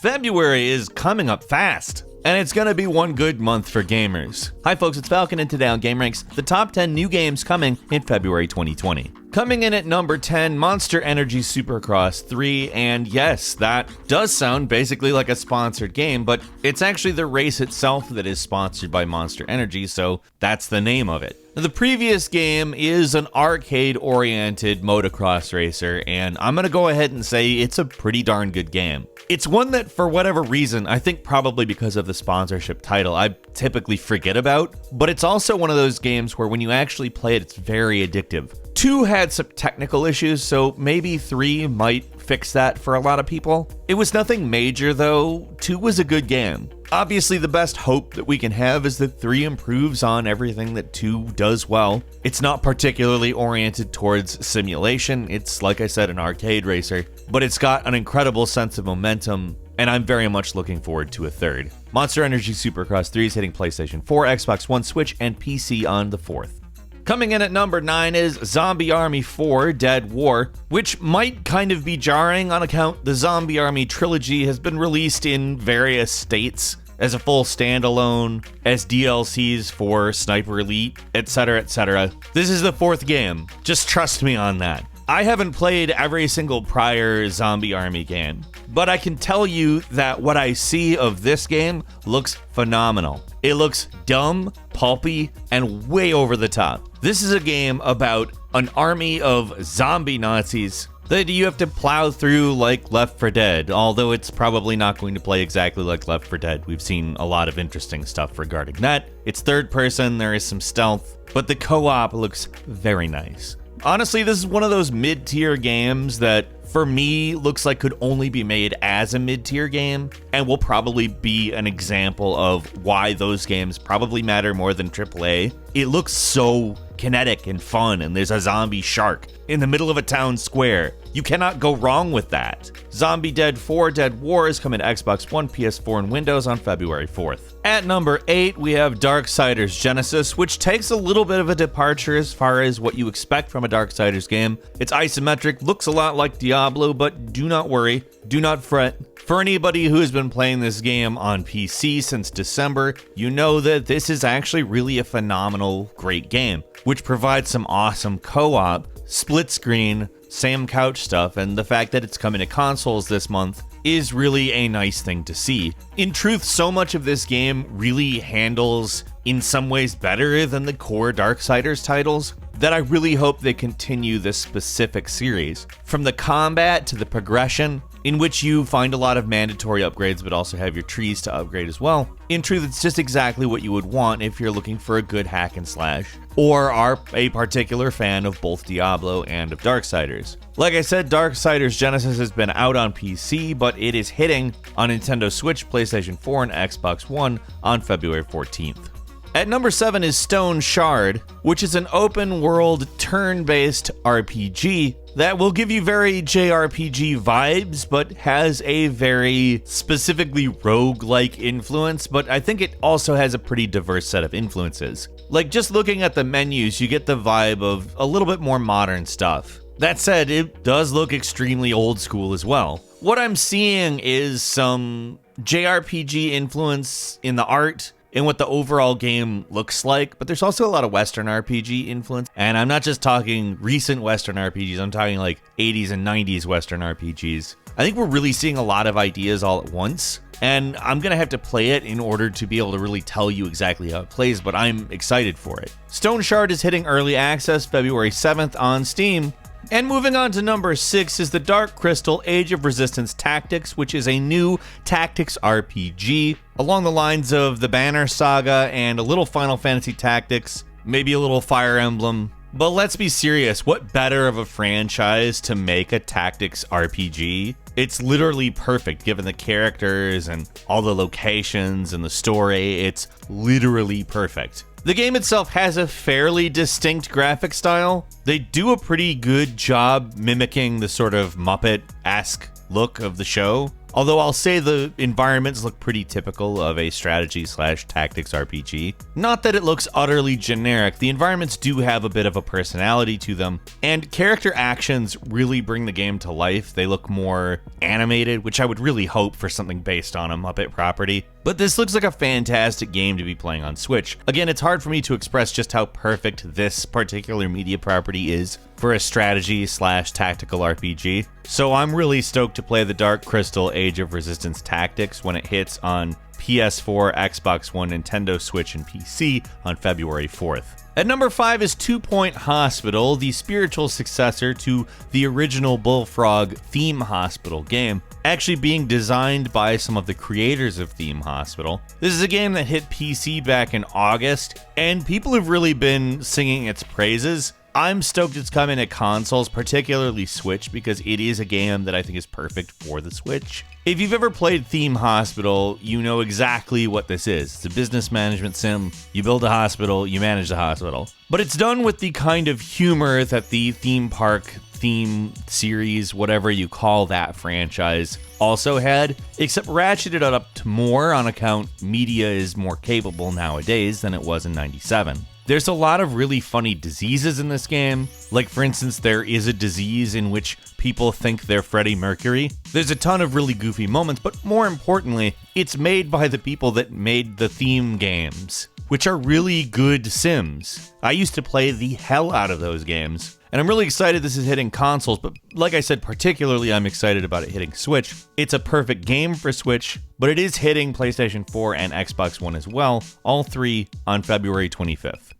February is coming up fast, and it's gonna be one good month for gamers. Hi folks, it's Falcon, and today on gameranx, the top 10 new games coming in February 2020. Coming in at number 10, Monster Energy Supercross 3, and yes, that does sound basically like a sponsored game, but it's actually the race itself that is sponsored by Monster Energy, so that's the name of it. Now, the previous game is an arcade-oriented motocross racer, and I'm gonna go ahead and say it's a pretty darn good game. It's one that, for whatever reason, I think probably because of the sponsorship title, I typically forget about, but it's also one of those games where when you actually play it, it's very addictive. 2 had some technical issues, so maybe 3 might fix that for a lot of people. It was nothing major though. 2 was a good game. Obviously, the best hope that we can have is that 3 improves on everything that 2 does well. It's not particularly oriented towards simulation. It's, like I said, an arcade racer, but it's got an incredible sense of momentum, and I'm very much looking forward to a 3rd. Monster Energy Supercross 3 is hitting PlayStation 4, Xbox One, Switch, and PC on the 4th. Coming in at number 9 is Zombie Army 4 Dead War, which might kind of be jarring on account the Zombie Army trilogy has been released in various states as a full standalone, as DLCs for Sniper Elite, etc, etc. This is the 4th game, just trust me on that. I haven't played every single prior Zombie Army game, but I can tell you that what I see of this game looks phenomenal. It looks dumb, pulpy, and way over the top. This is a game about an army of zombie Nazis that you have to plow through like Left 4 Dead, although it's probably not going to play exactly like Left 4 Dead. We've seen a lot of interesting stuff regarding that. It's third person, there is some stealth, but the co-op looks very nice. Honestly, this is one of those mid-tier games that, for me, looks like could only be made as a mid-tier game, and will probably be an example of why those games probably matter more than AAA. It looks so kinetic and fun, and there's a zombie shark in the middle of a town square. You cannot go wrong with that. Zombie Dead 4 Dead War is coming to Xbox One, PS4, and Windows on February 4th. At number 8, we have Darksiders Genesis, which takes a little bit of a departure as far as what you expect from a Darksiders game. It's isometric, looks a lot like Diablo, but do not worry, do not fret. For anybody who has been playing this game on PC since December, you know that this is actually really a phenomenal, great game, which provides some awesome co-op, split screen, same couch stuff, and the fact that it's coming to consoles this month is really a nice thing to see. In truth, so much of this game really handles in some ways better than the core Darksiders titles that I really hope they continue this specific series. From the combat to the progression, in which you find a lot of mandatory upgrades but also have your trees to upgrade as well. In truth, it's just exactly what you would want if you're looking for a good hack and slash, or are a particular fan of both Diablo and of Darksiders. Like I said, Darksiders Genesis has been out on PC, but it is hitting on Nintendo Switch, PlayStation 4, and Xbox One on February 14th. At number 7 is Stoneshard, which is an open-world, turn-based RPG that will give you very JRPG vibes, but has a very specifically rogue-like influence, but I think it also has a pretty diverse set of influences. Like, just looking at the menus, you get the vibe of a little bit more modern stuff. That said, it does look extremely old school as well. What I'm seeing is some JRPG influence in the art, in what the overall game looks like, but there's also a lot of Western RPG influence. And I'm not just talking recent Western RPGs, I'm talking like 80s and 90s Western RPGs. I think we're really seeing a lot of ideas all at once, and I'm gonna have to play it in order to be able to really tell you exactly how it plays, but I'm excited for it. Stoneshard is hitting early access February 7th on Steam. And moving on to number 6 is the Dark Crystal Age of Resistance Tactics, which is a new tactics RPG along the lines of the Banner Saga and a little Final Fantasy Tactics, maybe a little Fire Emblem. But let's be serious, what better of a franchise to make a tactics RPG? It's literally perfect given the characters and all the locations and the story. It's literally perfect. The game itself has a fairly distinct graphic style. They do a pretty good job mimicking the sort of Muppet-esque look of the show. although I'll say the environments look pretty typical of a strategy/tactics RPG. Not that it looks utterly generic, the environments do have a bit of a personality to them, and character actions really bring the game to life. They look more animated, which I would really hope for something based on a Muppet property. But this looks like a fantastic game to be playing on Switch. Again, it's hard for me to express just how perfect this particular media property is for a strategy/tactical RPG. So I'm really stoked to play the Dark Crystal Age of Resistance Tactics when it hits on PS4, Xbox One, Nintendo Switch, and PC on February 4th. At number 5 is 2 Point Hospital, the spiritual successor to the original Bullfrog Theme Hospital game, actually being designed by some of the creators of Theme Hospital. This is a game that hit PC back in August, and people have really been singing its praises. I'm stoked it's coming to consoles, particularly Switch, because it is a game that I think is perfect for the Switch. If you've ever played Theme Hospital, you know exactly what this is. It's a business management sim. You build a hospital, you manage the hospital. But it's done with the kind of humor that the theme park theme series, whatever you call that franchise, also had, except ratcheted it up to more on account media is more capable nowadays than it was in '97. There's a lot of really funny diseases in this game. Like, for instance, there is a disease in which people think they're Freddie Mercury. There's a ton of really goofy moments, but more importantly, it's made by the people that made the theme games, which are really good sims. I used to play the hell out of those games. And I'm really excited this is hitting consoles, but like I said, particularly I'm excited about it hitting Switch. It's a perfect game for Switch, but it is hitting PlayStation 4 and Xbox One as well, all three on February 25th.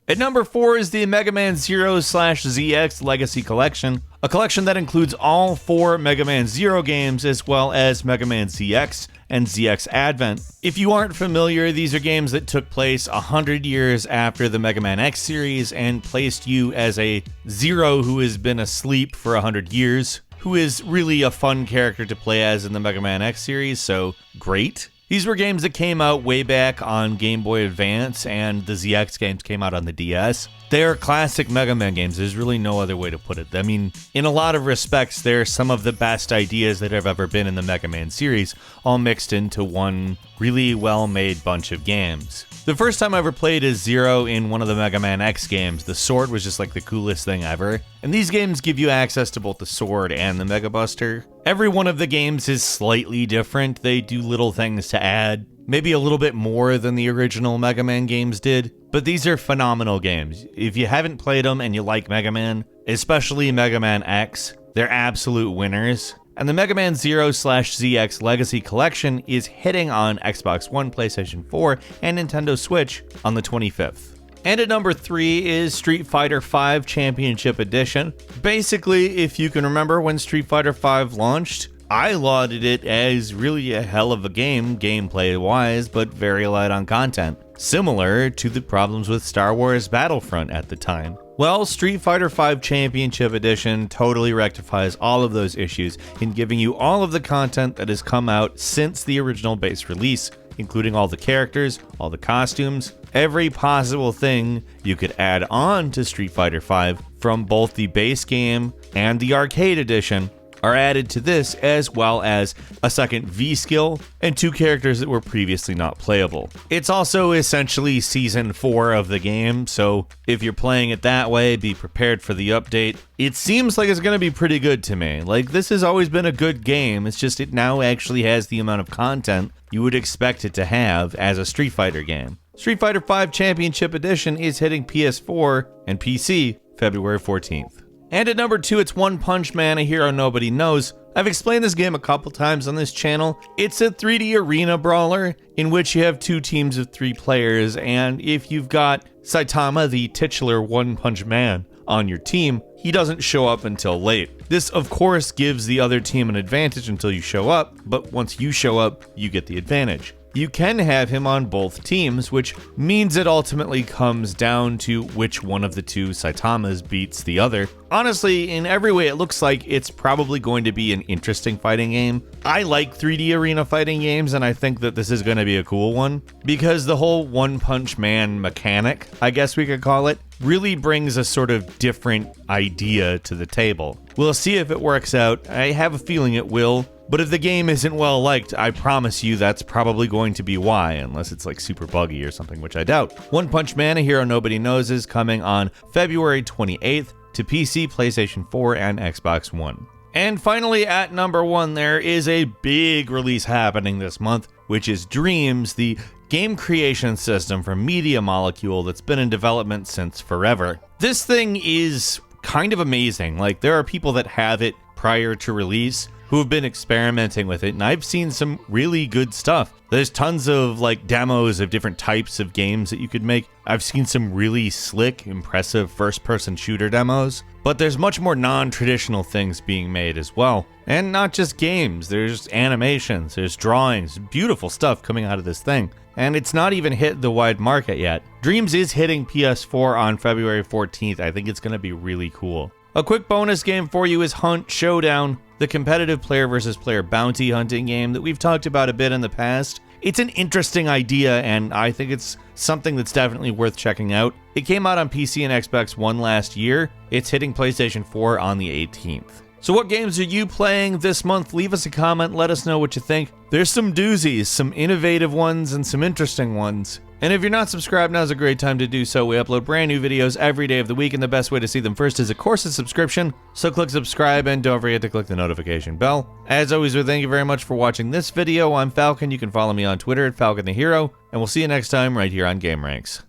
At number 4 is the Mega Man Zero/ZX Legacy Collection, a collection that includes all 4 Mega Man Zero games as well as Mega Man ZX and ZX Advent. If you aren't familiar, these are games that took place 100 years after the Mega Man X series and placed you as a Zero who has been asleep for 100 years, who is really a fun character to play as in the Mega Man X series, so great. These were games that came out way back on Game Boy Advance, and the ZX games came out on the DS. They are classic Mega Man games. There's really no other way to put it. I mean, in a lot of respects, they're some of the best ideas that have ever been in the Mega Man series, all mixed into one really well-made bunch of games. The first time I ever played as Zero in one of the Mega Man X games, the sword was just like the coolest thing ever. And these games give you access to both the sword and the Mega Buster. Every one of the games is slightly different. They do little things to add, maybe a little bit more than the original Mega Man games did. But these are phenomenal games. If you haven't played them and you like Mega Man, especially Mega Man X, they're absolute winners. And the Mega Man Zero/ZX Legacy Collection is hitting on Xbox One, PlayStation 4, and Nintendo Switch on the 25th. And at number 3 is Street Fighter V Championship Edition. Basically, if you can remember when Street Fighter V launched, I lauded it as really a hell of a game, gameplay-wise, but very light on content. Similar to the problems with Star Wars Battlefront at the time. Well, Street Fighter V Championship Edition totally rectifies all of those issues in giving you all of the content that has come out since the original base release, including all the characters, all the costumes, every possible thing you could add on to Street Fighter V from both the base game and the arcade edition are added to this, as well as a second V skill and 2 characters that were previously not playable. It's also essentially Season 4 of the game, so if you're playing it that way, be prepared for the update. It seems like it's going to be pretty good to me. Like, this has always been a good game, it's just it now actually has the amount of content you would expect it to have as a Street Fighter game. Street Fighter V Championship Edition is hitting PS4 and PC February 14th. And at number 2, it's One Punch Man, a hero nobody knows. I've explained this game a couple times on this channel. It's a 3D arena brawler in which you have 2 teams of 3 players, and if you've got Saitama, the titular One Punch Man, on your team, he doesn't show up until late. This, of course, gives the other team an advantage until you show up, but once you show up, you get the advantage. You can have him on both teams, which means it ultimately comes down to which one of the 2 Saitamas beats the other. Honestly, in every way, it looks like it's probably going to be an interesting fighting game. I like 3D arena fighting games, and I think that this is going to be a cool one, because the whole One Punch Man mechanic, I guess we could call it, really brings a sort of different idea to the table. We'll see if it works out. I have a feeling it will. But if the game isn't well liked, I promise you that's probably going to be why, unless it's like super buggy or something, which I doubt. One Punch Man, A Hero Nobody Knows, is coming on February 28th to PC, PlayStation 4, and Xbox One. And finally, at number 1, there is a big release happening this month, which is Dreamz, the game creation system from Media Molecule that's been in development since forever. This thing is kind of amazing. Like, there are people that have it prior to release who have been experimenting with it, and I've seen some really good stuff. There's tons of like demos of different types of games that you could make. I've seen some really slick, impressive first-person shooter demos, but there's much more non-traditional things being made as well. And not just games, there's animations, there's drawings, beautiful stuff coming out of this thing. And it's not even hit the wide market yet. Dreamz is hitting PS4 on February 14th. I think it's going to be really cool. A quick bonus game for you is Hunt Showdown, the competitive player versus player bounty hunting game that we've talked about a bit in the past. It's an interesting idea, and I think it's something that's definitely worth checking out. It came out on PC and Xbox One last year. It's hitting PlayStation 4 on the 18th. So what games are you playing this month? Leave us a comment, let us know what you think. There's some doozies, some innovative ones, and some interesting ones. And if you're not subscribed, now's a great time to do so. We upload brand new videos every day of the week, and the best way to see them first is, of course, a subscription. So click subscribe, and don't forget to click the notification bell. As always, we thank you very much for watching this video. I'm Falcon. You can follow me on Twitter at Falcon the Hero, and we'll see you next time right here on gameranx.